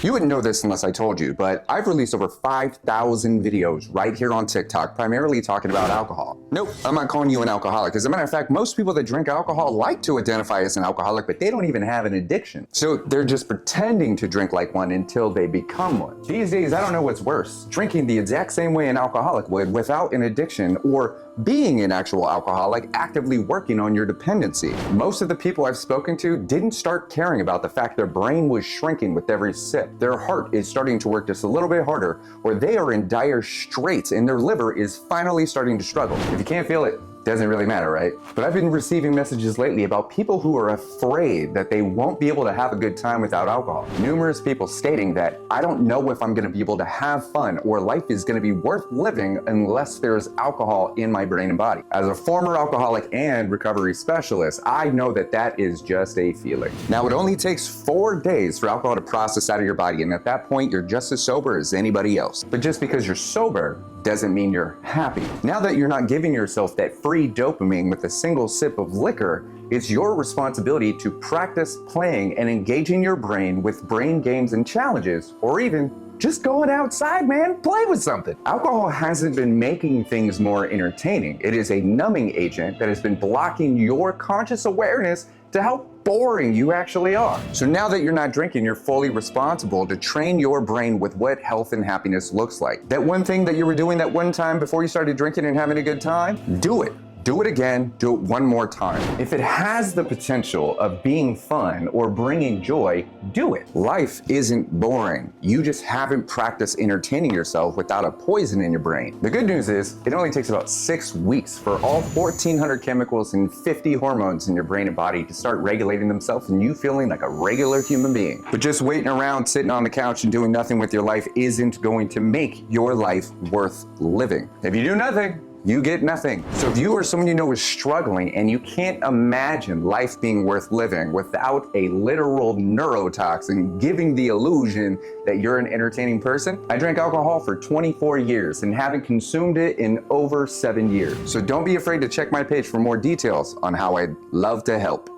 You wouldn't know this unless I told you, but I've released over 5,000 videos right here on TikTok, primarily talking about alcohol. Nope, I'm not calling you an alcoholic. As a matter of fact, most people that drink alcohol like to identify as an alcoholic, but they don't even have an addiction. So they're just pretending to drink like one until they become one. These days, I don't know what's worse, drinking the exact same way an alcoholic would without an addiction, or being an actual alcoholic actively working on your dependency. Most of the people I've spoken to didn't start caring about the fact their brain was shrinking with every sip. Their heart is starting to work just a little bit harder, or they are in dire straits and their liver is finally starting to struggle. If you can't feel it, doesn't really matter, right? But I've been receiving messages lately about people who are afraid that they won't be able to have a good time without alcohol. Numerous people stating that I don't know if I'm gonna be able to have fun or life is gonna be worth living unless there's alcohol in my brain and body. As a former alcoholic and recovery specialist, I know that that is just a feeling. Now, it only takes 4 days for alcohol to process out of your body, and at that point, you're just as sober as anybody else. But just because you're sober doesn't mean you're happy. Now that you're not giving yourself that free dopamine with a single sip of liquor, it's your responsibility to practice playing and engaging your brain with brain games and challenges, or even just going outside, man, play with something. Alcohol hasn't been making things more entertaining. It is a numbing agent that has been blocking your conscious awareness to how boring you actually are. So now that you're not drinking, you're fully responsible to train your brain with what health and happiness looks like. That one thing that you were doing that one time before you started drinking and having a good time, do it. Do it again, do it one more time. If it has the potential of being fun or bringing joy, do it. Life isn't boring. You just haven't practiced entertaining yourself without a poison in your brain. The good news is, it only takes about 6 weeks for all 1,400 chemicals and 50 hormones in your brain and body to start regulating themselves and you feeling like a regular human being. But just waiting around, sitting on the couch and doing nothing with your life isn't going to make your life worth living. If you do nothing, you get nothing. So if you or someone you know is struggling and you can't imagine life being worth living without a literal neurotoxin giving the illusion that you're an entertaining person, I drank alcohol for 24 years and haven't consumed it in over 7 years. So don't be afraid to check my page for more details on how I'd love to help.